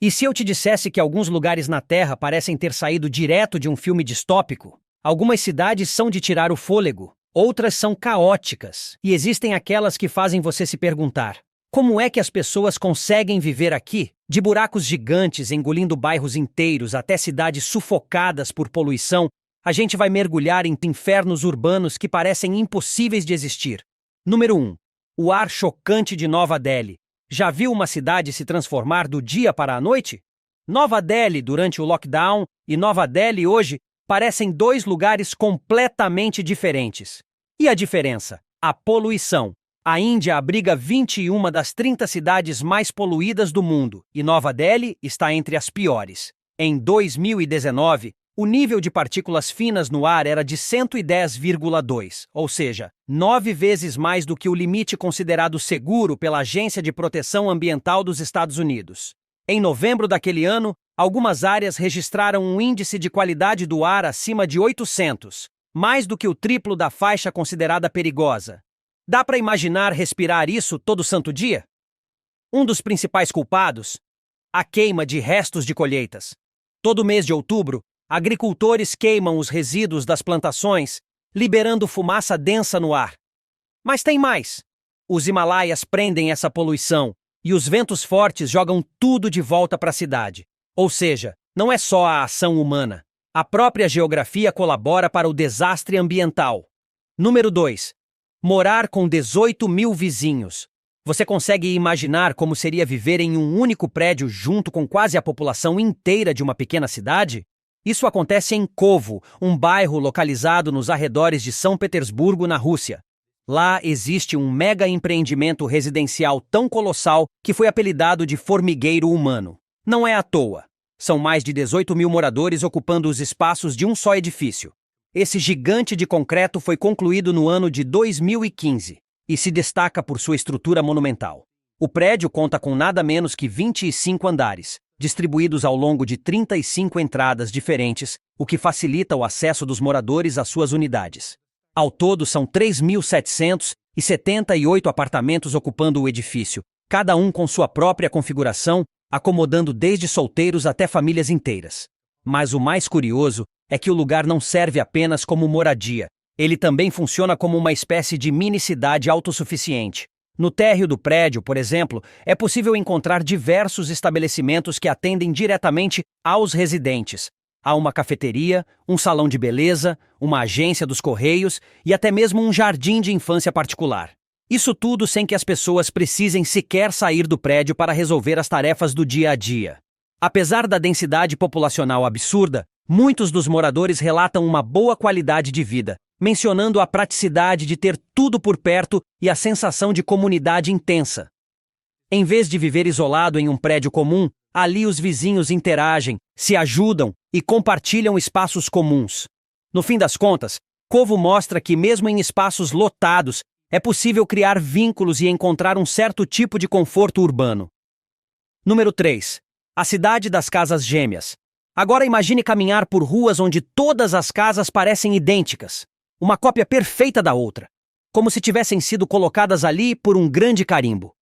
E se eu te dissesse que alguns lugares na Terra parecem ter saído direto de um filme distópico? Algumas cidades são de tirar o fôlego, outras são caóticas, e existem aquelas que fazem você se perguntar: como é que as pessoas conseguem viver aqui? De buracos gigantes engolindo bairros inteiros até cidades sufocadas por poluição, a gente vai mergulhar em infernos urbanos que parecem impossíveis de existir. Número 1. O ar chocante de Nova Delhi. Já viu uma cidade se transformar do dia para a noite? Nova Delhi durante o lockdown e Nova Delhi hoje parecem dois lugares completamente diferentes. E a diferença? A poluição. A Índia abriga 21 das 30 cidades mais poluídas do mundo e Nova Delhi está entre as piores. Em 2019, o nível de partículas finas no ar era de 110,2, ou seja, 9 vezes mais do que o limite considerado seguro pela Agência de Proteção Ambiental dos Estados Unidos. Em novembro daquele ano, algumas áreas registraram um índice de qualidade do ar acima de 800, mais do que o triplo da faixa considerada perigosa. Dá para imaginar respirar isso todo santo dia? Um dos principais culpados? A queima de restos de colheitas. Todo mês de outubro, agricultores queimam os resíduos das plantações, liberando fumaça densa no ar. Mas tem mais. Os Himalaias prendem essa poluição e os ventos fortes jogam tudo de volta para a cidade. Ou seja, não é só a ação humana. A própria geografia colabora para o desastre ambiental. Número 2. Morar com 18 mil vizinhos. Você consegue imaginar como seria viver em um único prédio junto com quase a população inteira de uma pequena cidade? Isso acontece em Kovo, um bairro localizado nos arredores de São Petersburgo, na Rússia. Lá existe um mega empreendimento residencial tão colossal que foi apelidado de formigueiro humano. Não é à toa. São mais de 18 mil moradores ocupando os espaços de um só edifício. Esse gigante de concreto foi concluído no ano de 2015 e se destaca por sua estrutura monumental. O prédio conta com nada menos que 25 andares, distribuídos ao longo de 35 entradas diferentes, o que facilita o acesso dos moradores às suas unidades. Ao todo, são 3.778 apartamentos ocupando o edifício, cada um com sua própria configuração, acomodando desde solteiros até famílias inteiras. Mas o mais curioso é que o lugar não serve apenas como moradia. Ele também funciona como uma espécie de mini-cidade autossuficiente. No térreo do prédio, por exemplo, é possível encontrar diversos estabelecimentos que atendem diretamente aos residentes. Há uma cafeteria, um salão de beleza, uma agência dos correios e até mesmo um jardim de infância particular. Isso tudo sem que as pessoas precisem sequer sair do prédio para resolver as tarefas do dia a dia. Apesar da densidade populacional absurda, muitos dos moradores relatam uma boa qualidade de vida, mencionando a praticidade de ter tudo por perto e a sensação de comunidade intensa. Em vez de viver isolado em um prédio comum, ali os vizinhos interagem, se ajudam e compartilham espaços comuns. No fim das contas, Kovo mostra que mesmo em espaços lotados, é possível criar vínculos e encontrar um certo tipo de conforto urbano. Número 3. A cidade das casas gêmeas. Agora imagine caminhar por ruas onde todas as casas parecem idênticas. Uma cópia perfeita da outra, como se tivessem sido colocadas ali por um grande carimbo.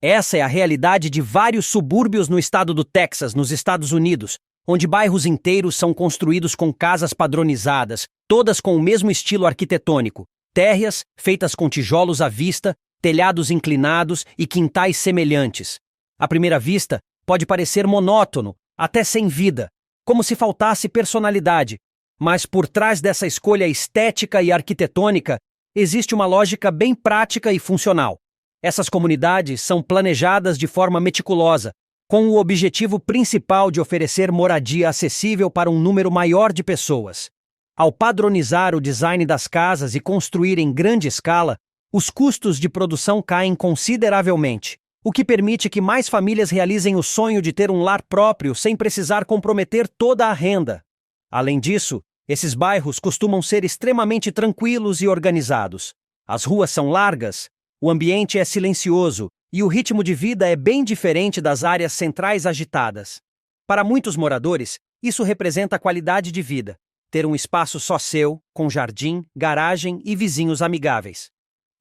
Essa é a realidade de vários subúrbios no estado do Texas, nos Estados Unidos, onde bairros inteiros são construídos com casas padronizadas, todas com o mesmo estilo arquitetônico, térreas feitas com tijolos à vista, telhados inclinados e quintais semelhantes. À primeira vista, pode parecer monótono, até sem vida, como se faltasse personalidade. Mas por trás dessa escolha estética e arquitetônica, existe uma lógica bem prática e funcional. Essas comunidades são planejadas de forma meticulosa, com o objetivo principal de oferecer moradia acessível para um número maior de pessoas. Ao padronizar o design das casas e construir em grande escala, os custos de produção caem consideravelmente, o que permite que mais famílias realizem o sonho de ter um lar próprio sem precisar comprometer toda a renda. Além disso, esses bairros costumam ser extremamente tranquilos e organizados. As ruas são largas, o ambiente é silencioso e o ritmo de vida é bem diferente das áreas centrais agitadas. Para muitos moradores, isso representa qualidade de vida, ter um espaço só seu, com jardim, garagem e vizinhos amigáveis.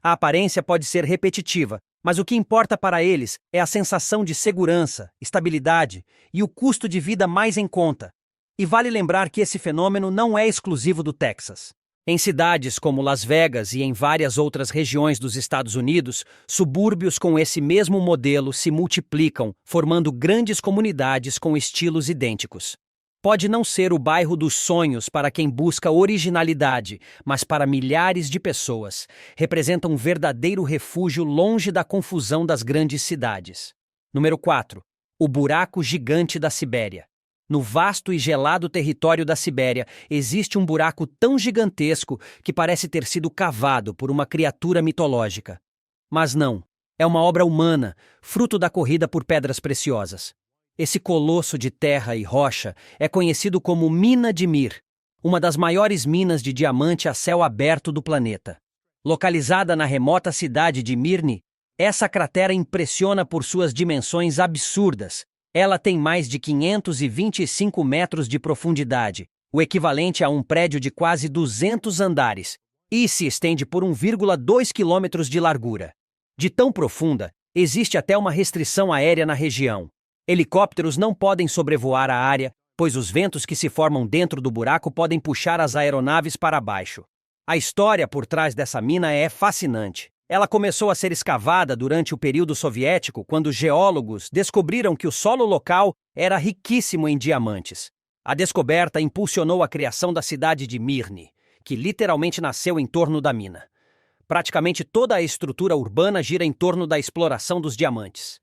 A aparência pode ser repetitiva, mas o que importa para eles é a sensação de segurança, estabilidade e o custo de vida mais em conta. E vale lembrar que esse fenômeno não é exclusivo do Texas. Em cidades como Las Vegas e em várias outras regiões dos Estados Unidos, subúrbios com esse mesmo modelo se multiplicam, formando grandes comunidades com estilos idênticos. Pode não ser o bairro dos sonhos para quem busca originalidade, mas para milhares de pessoas, representa um verdadeiro refúgio longe da confusão das grandes cidades. Número 4. O buraco gigante da Sibéria. No vasto e gelado território da Sibéria, existe um buraco tão gigantesco que parece ter sido cavado por uma criatura mitológica. Mas não, é uma obra humana, fruto da corrida por pedras preciosas. Esse colosso de terra e rocha é conhecido como Mina de Mir, uma das maiores minas de diamante a céu aberto do planeta. Localizada na remota cidade de Mirny, essa cratera impressiona por suas dimensões absurdas. Ela tem mais de 525 metros de profundidade, o equivalente a um prédio de quase 200 andares, e se estende por 1,2 quilômetros de largura. De tão profunda, existe até uma restrição aérea na região. Helicópteros não podem sobrevoar a área, pois os ventos que se formam dentro do buraco podem puxar as aeronaves para baixo. A história por trás dessa mina é fascinante. Ela começou a ser escavada durante o período soviético, quando geólogos descobriram que o solo local era riquíssimo em diamantes. A descoberta impulsionou a criação da cidade de Mirny, que literalmente nasceu em torno da mina. Praticamente toda a estrutura urbana gira em torno da exploração dos diamantes.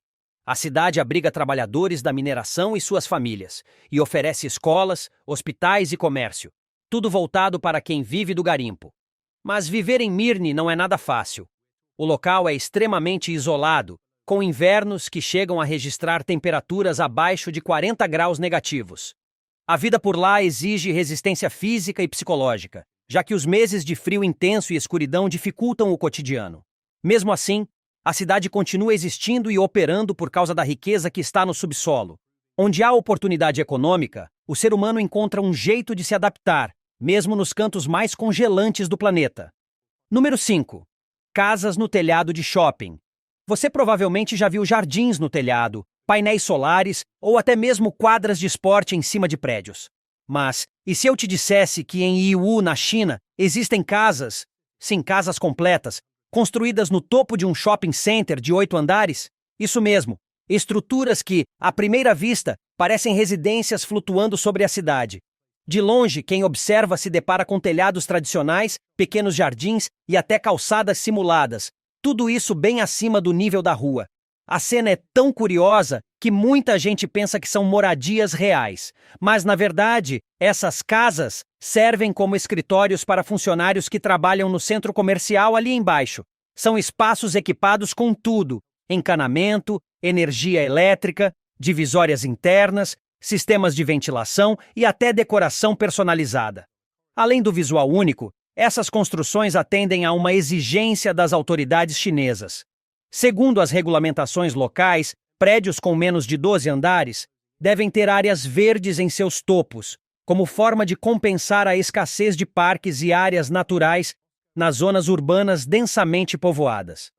A cidade abriga trabalhadores da mineração e suas famílias, e oferece escolas, hospitais e comércio, tudo voltado para quem vive do garimpo. Mas viver em Mirny não é nada fácil. O local é extremamente isolado, com invernos que chegam a registrar temperaturas abaixo de 40 graus negativos. A vida por lá exige resistência física e psicológica, já que os meses de frio intenso e escuridão dificultam o cotidiano. Mesmo assim, a cidade continua existindo e operando por causa da riqueza que está no subsolo. Onde há oportunidade econômica, o ser humano encontra um jeito de se adaptar, mesmo nos cantos mais congelantes do planeta. Número 5. Casas no telhado de shopping. Você provavelmente já viu jardins no telhado, painéis solares ou até mesmo quadras de esporte em cima de prédios. Mas, e se eu te dissesse que em Yiwu, na China, existem casas, sim, casas completas, construídas no topo de um shopping center de 8 andares? Isso mesmo, estruturas que, à primeira vista, parecem residências flutuando sobre a cidade. De longe, quem observa se depara com telhados tradicionais, pequenos jardins e até calçadas simuladas, tudo isso bem acima do nível da rua. A cena é tão curiosa que muita gente pensa que são moradias reais, mas na verdade, essas casas servem como escritórios para funcionários que trabalham no centro comercial ali embaixo. São espaços equipados com tudo: encanamento, energia elétrica, divisórias internas, sistemas de ventilação e até decoração personalizada. Além do visual único, essas construções atendem a uma exigência das autoridades chinesas. Segundo as regulamentações locais, prédios com menos de 12 andares devem ter áreas verdes em seus topos, como forma de compensar a escassez de parques e áreas naturais nas zonas urbanas densamente povoadas.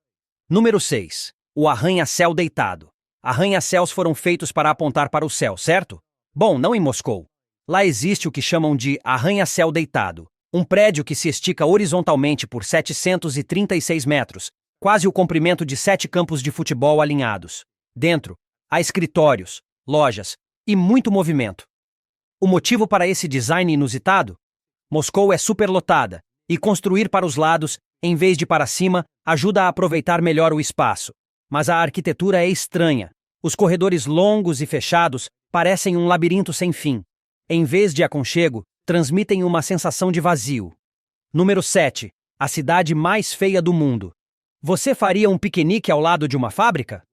Número 6. O arranha-céu deitado. Arranha-céus foram feitos para apontar para o céu, certo? Bom, não em Moscou. Lá existe o que chamam de arranha-céu deitado, um prédio que se estica horizontalmente por 736 metros, quase o comprimento de 7 campos de futebol alinhados. Dentro, há escritórios, lojas e muito movimento. O motivo para esse design inusitado? Moscou é superlotada, e construir para os lados, em vez de para cima, ajuda a aproveitar melhor o espaço. Mas a arquitetura é estranha. Os corredores longos e fechados parecem um labirinto sem fim. Em vez de aconchego, transmitem uma sensação de vazio. Número 7. A cidade mais feia do mundo. Você faria um piquenique ao lado de uma fábrica?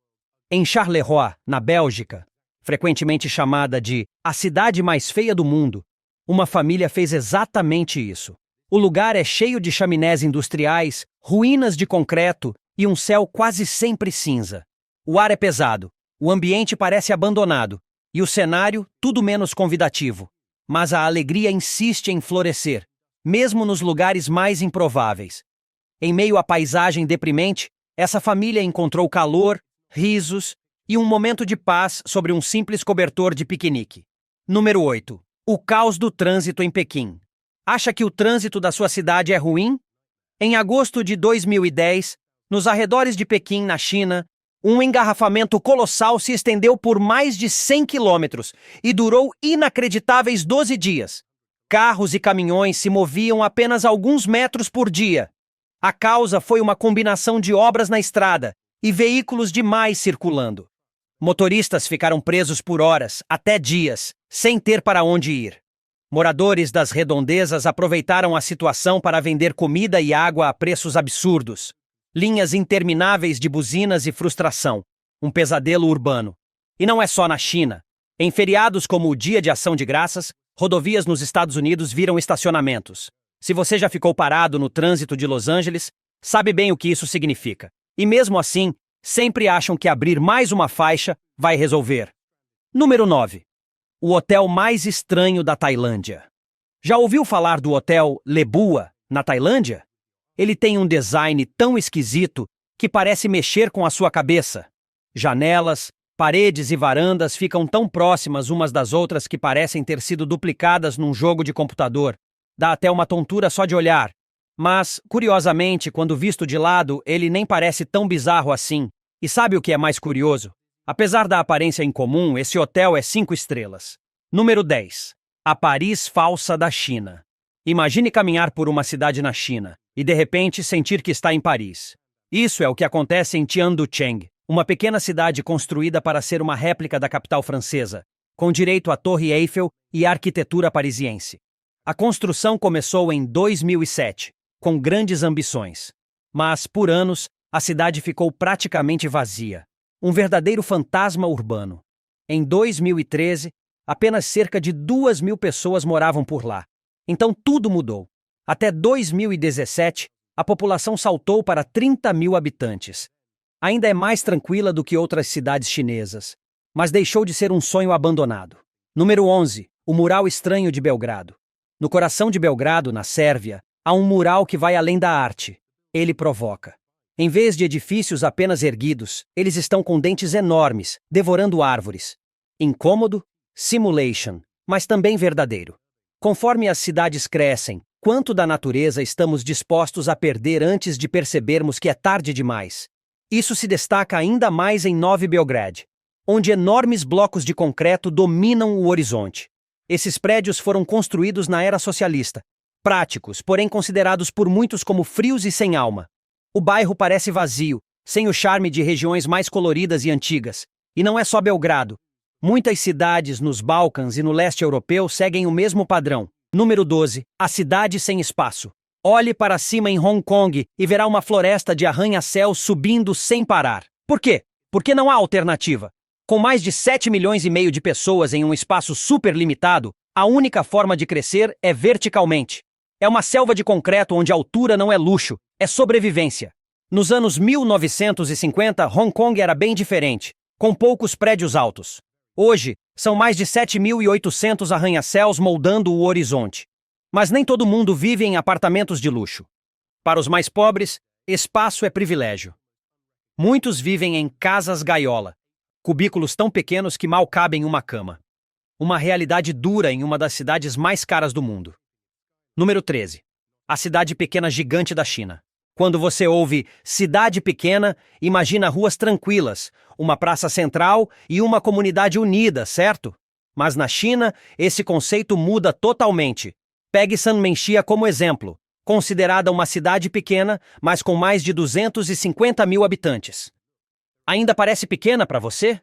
Em Charleroi, na Bélgica, frequentemente chamada de a cidade mais feia do mundo, uma família fez exatamente isso. O lugar é cheio de chaminés industriais, ruínas de concreto e um céu quase sempre cinza. O ar é pesado, o ambiente parece abandonado e o cenário tudo menos convidativo. Mas a alegria insiste em florescer, mesmo nos lugares mais improváveis. Em meio à paisagem deprimente, essa família encontrou calor, risos e um momento de paz sobre um simples cobertor de piquenique. Número 8. O caos do trânsito em Pequim. Acha que o trânsito da sua cidade é ruim? Em agosto de 2010, nos arredores de Pequim, na China, um engarrafamento colossal se estendeu por mais de 100 quilômetros e durou inacreditáveis 12 dias. Carros e caminhões se moviam apenas alguns metros por dia. A causa foi uma combinação de obras na estrada e veículos demais circulando. Motoristas ficaram presos por horas, até dias, sem ter para onde ir. Moradores das redondezas aproveitaram a situação para vender comida e água a preços absurdos. Linhas intermináveis de buzinas e frustração. Um pesadelo urbano. E não é só na China. Em feriados como o Dia de Ação de Graças, rodovias nos Estados Unidos viram estacionamentos. Se você já ficou parado no trânsito de Los Angeles, sabe bem o que isso significa. E mesmo assim, sempre acham que abrir mais uma faixa vai resolver. Número 9. O hotel mais estranho da Tailândia. Já ouviu falar do Hotel Lebua, na Tailândia? Ele tem um design tão esquisito que parece mexer com a sua cabeça. Janelas, paredes e varandas ficam tão próximas umas das outras que parecem ter sido duplicadas num jogo de computador. Dá até uma tontura só de olhar. Mas, curiosamente, quando visto de lado, ele nem parece tão bizarro assim. E sabe o que é mais curioso? Apesar da aparência incomum, esse hotel é 5 estrelas. Número 10. A Paris falsa da China. Imagine caminhar por uma cidade na China e, de repente, sentir que está em Paris. Isso é o que acontece em Tianducheng, uma pequena cidade construída para ser uma réplica da capital francesa, com direito à Torre Eiffel e à arquitetura parisiense. A construção começou em 2007, com grandes ambições. Mas, por anos, a cidade ficou praticamente vazia. Um verdadeiro fantasma urbano. Em 2013, apenas cerca de 2.000 pessoas moravam por lá. Então tudo mudou. Até 2017, a população saltou para 30.000 habitantes. Ainda é mais tranquila do que outras cidades chinesas, mas deixou de ser um sonho abandonado. Número 11. O Mural Estranho de Belgrado. No coração de Belgrado, na Sérvia, há um mural que vai além da arte. Ele provoca. Em vez de edifícios apenas erguidos, eles estão com dentes enormes, devorando árvores. Incômodo? Simulation, mas também verdadeiro. Conforme as cidades crescem, quanto da natureza estamos dispostos a perder antes de percebermos que é tarde demais? Isso se destaca ainda mais em Novi Beograd, onde enormes blocos de concreto dominam o horizonte. Esses prédios foram construídos na era socialista, práticos, porém considerados por muitos como frios e sem alma. O bairro parece vazio, sem o charme de regiões mais coloridas e antigas. E não é só Belgrado. Muitas cidades nos Balcãs e no leste europeu seguem o mesmo padrão. Número 12. A cidade sem espaço. Olhe para cima em Hong Kong e verá uma floresta de arranha-céus subindo sem parar. Por quê? Porque não há alternativa. Com mais de 7,5 milhões de pessoas em um espaço super limitado, a única forma de crescer é verticalmente. É uma selva de concreto onde a altura não é luxo, é sobrevivência. Nos anos 1950, Hong Kong era bem diferente, com poucos prédios altos. Hoje, são mais de 7.800 arranha-céus moldando o horizonte. Mas nem todo mundo vive em apartamentos de luxo. Para os mais pobres, espaço é privilégio. Muitos vivem em casas-gaiola, cubículos tão pequenos que mal cabem em uma cama. Uma realidade dura em uma das cidades mais caras do mundo. Número 13. A cidade pequena gigante da China. Quando você ouve cidade pequena, imagina ruas tranquilas, uma praça central e uma comunidade unida, certo? Mas na China, esse conceito muda totalmente. Pegue Sanmenxia como exemplo, considerada uma cidade pequena, mas com mais de 250.000 habitantes. Ainda parece pequena para você?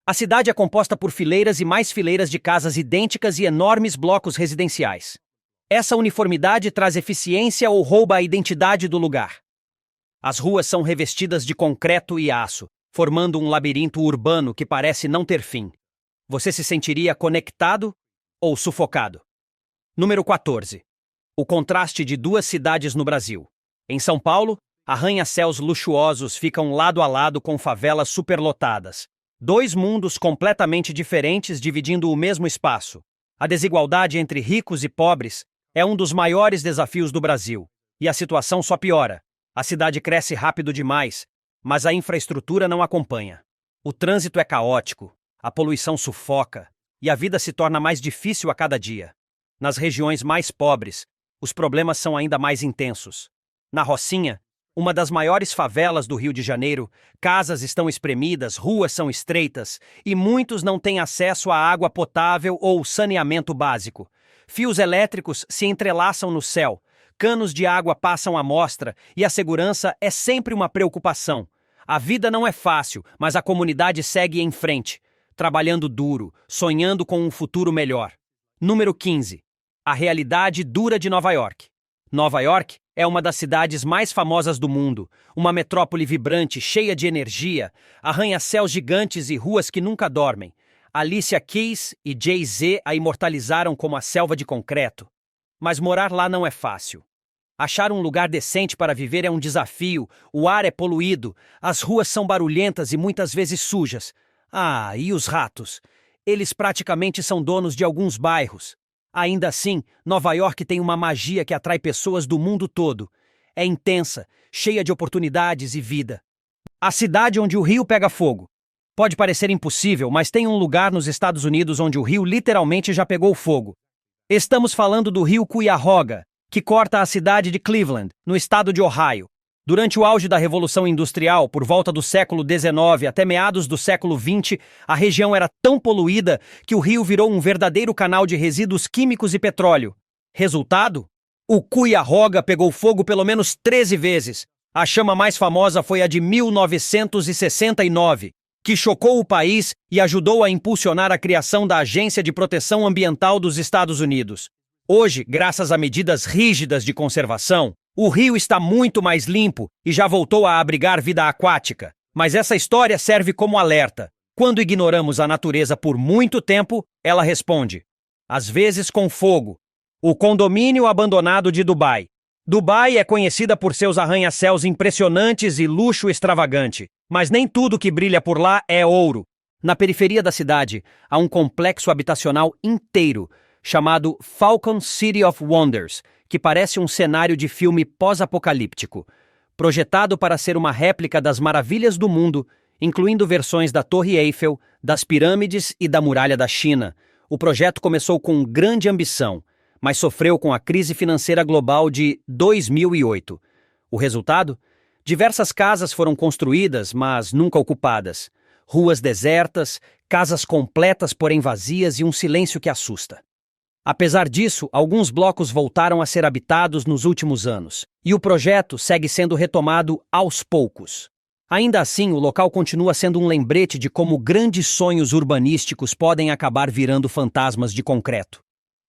A cidade é composta por fileiras e mais fileiras de casas idênticas e enormes blocos residenciais. Essa uniformidade traz eficiência ou rouba a identidade do lugar. As ruas são revestidas de concreto e aço, formando um labirinto urbano que parece não ter fim. Você se sentiria conectado ou sufocado? Número 14. O contraste de duas cidades no Brasil. Em São Paulo, arranha-céus luxuosos ficam lado a lado com favelas superlotadas. Dois mundos completamente diferentes dividindo o mesmo espaço. A desigualdade entre ricos e pobres é um dos maiores desafios do Brasil, e a situação só piora. A cidade cresce rápido demais, mas a infraestrutura não acompanha. O trânsito é caótico, a poluição sufoca e a vida se torna mais difícil a cada dia. Nas regiões mais pobres, os problemas são ainda mais intensos. Na Rocinha, uma das maiores favelas do Rio de Janeiro, casas estão espremidas, ruas são estreitas e muitos não têm acesso à água potável ou saneamento básico. Fios elétricos se entrelaçam no céu, canos de água passam à mostra e a segurança é sempre uma preocupação. A vida não é fácil, mas a comunidade segue em frente, trabalhando duro, sonhando com um futuro melhor. Número 15. A realidade dura de Nova York. Nova York é uma das cidades mais famosas do mundo, uma metrópole vibrante, cheia de energia, arranha-céus gigantes e ruas que nunca dormem. Alicia Keys e Jay-Z a imortalizaram como a selva de concreto. Mas morar lá não é fácil. Achar um lugar decente para viver é um desafio, o ar é poluído, as ruas são barulhentas e muitas vezes sujas. Ah, e os ratos? Eles praticamente são donos de alguns bairros. Ainda assim, Nova York tem uma magia que atrai pessoas do mundo todo. É intensa, cheia de oportunidades e vida. A cidade onde o rio pega fogo. Pode parecer impossível, mas tem um lugar nos Estados Unidos onde o rio literalmente já pegou fogo. Estamos falando do rio Cuyahoga, que corta a cidade de Cleveland, no estado de Ohio. Durante o auge da Revolução Industrial, por volta do século XIX até meados do século XX, a região era tão poluída que o rio virou um verdadeiro canal de resíduos químicos e petróleo. Resultado? O Cuyahoga pegou fogo pelo menos 13 vezes. A chama mais famosa foi a de 1969, que chocou o país e ajudou a impulsionar a criação da Agência de Proteção Ambiental dos Estados Unidos. Hoje, graças a medidas rígidas de conservação, o rio está muito mais limpo e já voltou a abrigar vida aquática. Mas essa história serve como alerta. Quando ignoramos a natureza por muito tempo, ela responde. Às vezes com fogo. O condomínio abandonado de Dubai. Dubai é conhecida por seus arranha-céus impressionantes e luxo extravagante. Mas nem tudo que brilha por lá é ouro. Na periferia da cidade, há um complexo habitacional inteiro, chamado Falcon City of Wonders, que parece um cenário de filme pós-apocalíptico. Projetado para ser uma réplica das maravilhas do mundo, incluindo versões da Torre Eiffel, das pirâmides e da Muralha da China, o projeto começou com grande ambição, mas sofreu com a crise financeira global de 2008. O resultado? Diversas casas foram construídas, mas nunca ocupadas. Ruas desertas, casas completas porém vazias e um silêncio que assusta. Apesar disso, alguns blocos voltaram a ser habitados nos últimos anos, e o projeto segue sendo retomado aos poucos. Ainda assim, o local continua sendo um lembrete de como grandes sonhos urbanísticos podem acabar virando fantasmas de concreto.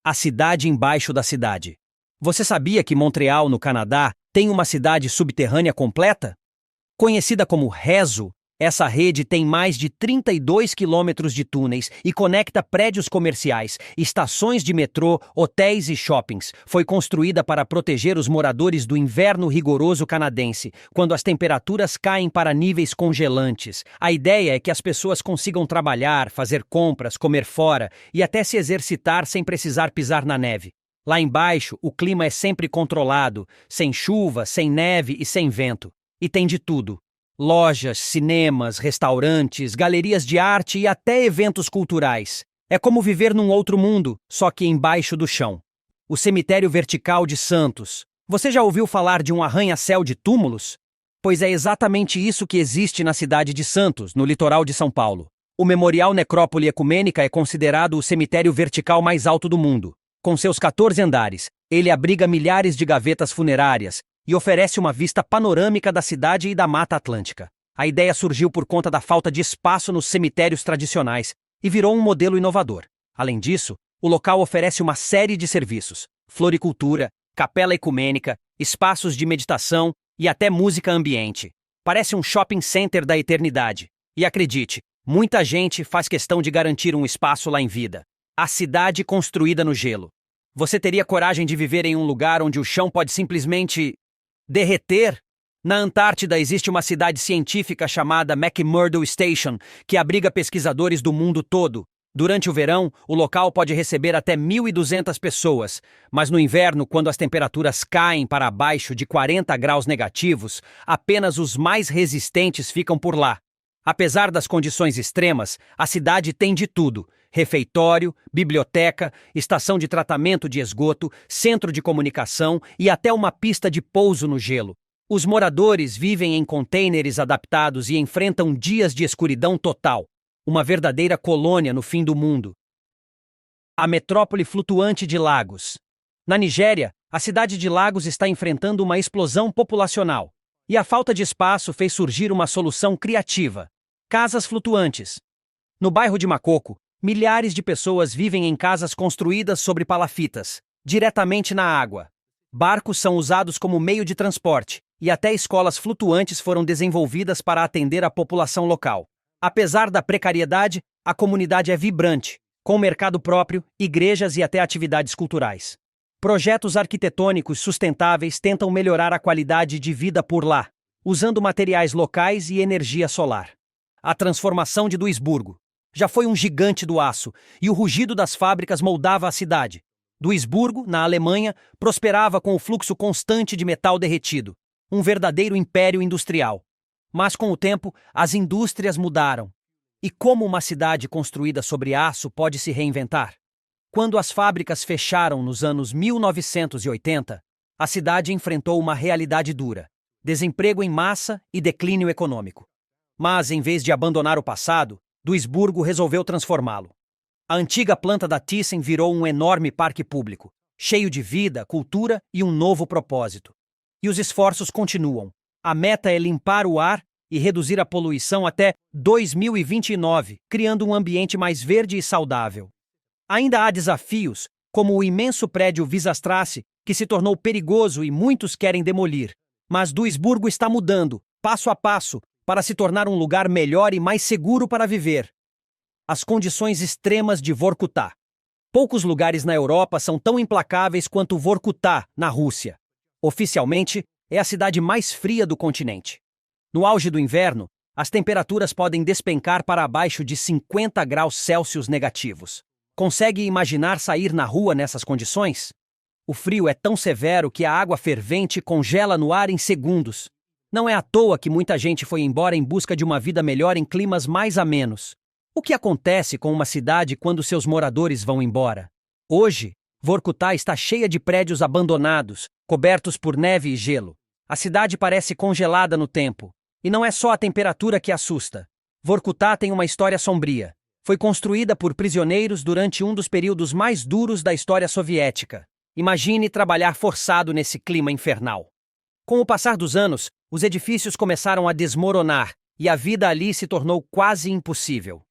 A cidade embaixo da cidade. Você sabia que Montreal, no Canadá, tem uma cidade subterrânea completa? Conhecida como Rezo, essa rede tem mais de 32 quilômetros de túneis e conecta prédios comerciais, estações de metrô, hotéis e shoppings. Foi construída para proteger os moradores do inverno rigoroso canadense, quando as temperaturas caem para níveis congelantes. A ideia é que as pessoas consigam trabalhar, fazer compras, comer fora e até se exercitar sem precisar pisar na neve. Lá embaixo, o clima é sempre controlado, sem chuva, sem neve e sem vento. E tem de tudo. Lojas, cinemas, restaurantes, galerias de arte e até eventos culturais. É como viver num outro mundo, só que embaixo do chão. O cemitério vertical de Santos. Você já ouviu falar de um arranha-céu de túmulos? Pois é exatamente isso que existe na cidade de Santos, no litoral de São Paulo. O Memorial Necrópole Ecumênica é considerado o cemitério vertical mais alto do mundo. Com seus 14 andares, ele abriga milhares de gavetas funerárias, e oferece uma vista panorâmica da cidade e da Mata Atlântica. A ideia surgiu por conta da falta de espaço nos cemitérios tradicionais e virou um modelo inovador. Além disso, o local oferece uma série de serviços: floricultura, capela ecumênica, espaços de meditação e até música ambiente. Parece um shopping center da eternidade. E acredite, muita gente faz questão de garantir um espaço lá em vida. A cidade construída no gelo. Você teria coragem de viver em um lugar onde o chão pode simplesmente derreter? Na Antártida existe uma cidade científica chamada McMurdo Station, que abriga pesquisadores do mundo todo. Durante o verão, o local pode receber até 1.200 pessoas, mas no inverno, quando as temperaturas caem para abaixo de 40 graus negativos, apenas os mais resistentes ficam por lá. Apesar das condições extremas, a cidade tem de tudo: refeitório, biblioteca, estação de tratamento de esgoto, centro de comunicação e até uma pista de pouso no gelo. Os moradores vivem em contêineres adaptados e enfrentam dias de escuridão total. Uma verdadeira colônia no fim do mundo. A metrópole flutuante de Lagos. Na Nigéria, a cidade de Lagos está enfrentando uma explosão populacional. E a falta de espaço fez surgir uma solução criativa: casas flutuantes. No bairro de Makoko, milhares de pessoas vivem em casas construídas sobre palafitas, diretamente na água. Barcos são usados como meio de transporte, e até escolas flutuantes foram desenvolvidas para atender a população local. Apesar da precariedade, a comunidade é vibrante, com mercado próprio, igrejas e até atividades culturais. Projetos arquitetônicos sustentáveis tentam melhorar a qualidade de vida por lá, usando materiais locais e energia solar. A transformação de Duisburgo. Já foi um gigante do aço, e o rugido das fábricas moldava a cidade. Duisburgo, na Alemanha, prosperava com o fluxo constante de metal derretido, um verdadeiro império industrial. Mas com o tempo, as indústrias mudaram. E como uma cidade construída sobre aço pode se reinventar? Quando as fábricas fecharam nos anos 1980, a cidade enfrentou uma realidade dura: desemprego em massa e declínio econômico. Mas, em vez de abandonar o passado, Duisburgo resolveu transformá-lo. A antiga planta da Thyssen virou um enorme parque público, cheio de vida, cultura e um novo propósito. E os esforços continuam. A meta é limpar o ar e reduzir a poluição até 2029, criando um ambiente mais verde e saudável. Ainda há desafios, como o imenso prédio Visastrasse, que se tornou perigoso e muitos querem demolir. Mas Duisburgo está mudando, passo a passo, para se tornar um lugar melhor e mais seguro para viver. As condições extremas de Vorkutá. Poucos lugares na Europa são tão implacáveis quanto Vorkutá, na Rússia. Oficialmente, é a cidade mais fria do continente. No auge do inverno, as temperaturas podem despencar para abaixo de 50 graus Celsius negativos. Consegue imaginar sair na rua nessas condições? O frio é tão severo que a água fervente congela no ar em segundos. Não é à toa que muita gente foi embora em busca de uma vida melhor em climas mais amenos. O que acontece com uma cidade quando seus moradores vão embora? Hoje, Vorkutá está cheia de prédios abandonados, cobertos por neve e gelo. A cidade parece congelada no tempo. E não é só a temperatura que assusta. Vorkutá tem uma história sombria. Foi construída por prisioneiros durante um dos períodos mais duros da história soviética. Imagine trabalhar forçado nesse clima infernal. Com o passar dos anos, os edifícios começaram a desmoronar e a vida ali se tornou quase impossível.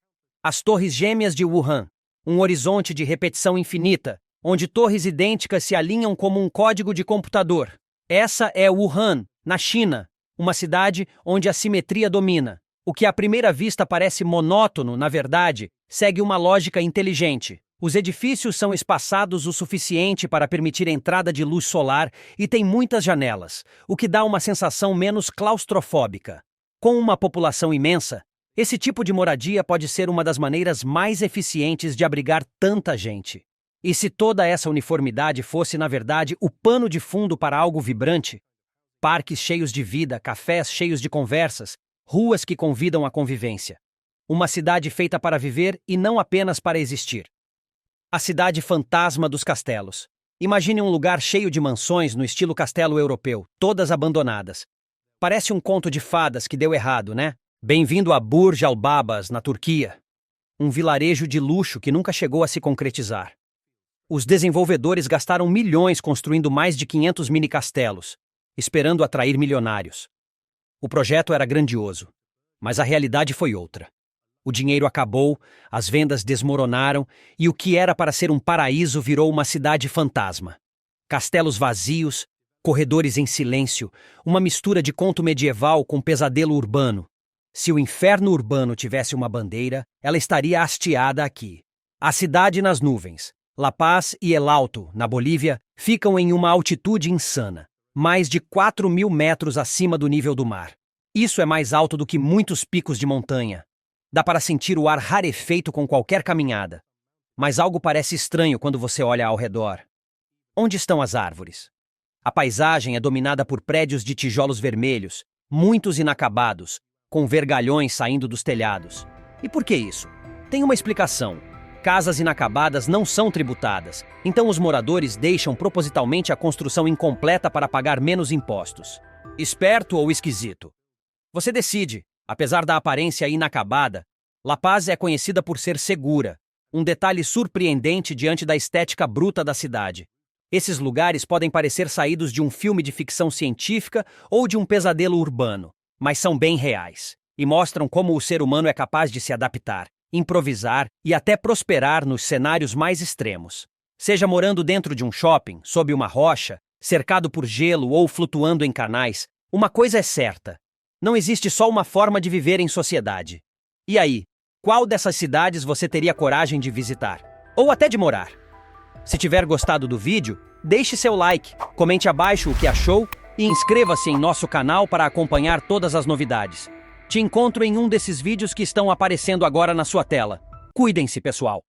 As Torres Gêmeas de Wuhan, um horizonte de repetição infinita, onde torres idênticas se alinham como um código de computador. Essa é Wuhan, na China, uma cidade onde a simetria domina. O que à primeira vista parece monótono, na verdade, segue uma lógica inteligente. Os edifícios são espaçados o suficiente para permitir a entrada de luz solar e têm muitas janelas, o que dá uma sensação menos claustrofóbica. Com uma população imensa, esse tipo de moradia pode ser uma das maneiras mais eficientes de abrigar tanta gente. E se toda essa uniformidade fosse, na verdade, o pano de fundo para algo vibrante? Parques cheios de vida, cafés cheios de conversas, ruas que convidam à convivência. Uma cidade feita para viver e não apenas para existir. A cidade fantasma dos castelos. Imagine um lugar cheio de mansões no estilo castelo europeu, todas abandonadas. Parece um conto de fadas que deu errado, né? Bem-vindo a Burj Al Babas, na Turquia. Um vilarejo de luxo que nunca chegou a se concretizar. Os desenvolvedores gastaram milhões construindo mais de 500 mini-castelos, esperando atrair milionários. O projeto era grandioso, mas a realidade foi outra. O dinheiro acabou, as vendas desmoronaram e o que era para ser um paraíso virou uma cidade fantasma. Castelos vazios, corredores em silêncio, uma mistura de conto medieval com pesadelo urbano. Se o inferno urbano tivesse uma bandeira, ela estaria hasteada aqui. A cidade nas nuvens. La Paz e El Alto, na Bolívia, ficam em uma altitude insana, mais de 4.000 metros acima do nível do mar. Isso é mais alto do que muitos picos de montanha. Dá para sentir o ar rarefeito com qualquer caminhada. Mas algo parece estranho quando você olha ao redor. Onde estão as árvores? A paisagem é dominada por prédios de tijolos vermelhos, muitos inacabados, com vergalhões saindo dos telhados. E por que isso? Tem uma explicação. Casas inacabadas não são tributadas, então os moradores deixam propositalmente a construção incompleta para pagar menos impostos. Esperto ou esquisito? Você decide. Apesar da aparência inacabada, La Paz é conhecida por ser segura, um detalhe surpreendente diante da estética bruta da cidade. Esses lugares podem parecer saídos de um filme de ficção científica ou de um pesadelo urbano, mas são bem reais e mostram como o ser humano é capaz de se adaptar, improvisar e até prosperar nos cenários mais extremos. Seja morando dentro de um shopping, sob uma rocha, cercado por gelo ou flutuando em canais, uma coisa é certa: não existe só uma forma de viver em sociedade. E aí, qual dessas cidades você teria coragem de visitar? Ou até de morar? Se tiver gostado do vídeo, deixe seu like, comente abaixo o que achou e inscreva-se em nosso canal para acompanhar todas as novidades. Te encontro em um desses vídeos que estão aparecendo agora na sua tela. Cuidem-se, pessoal!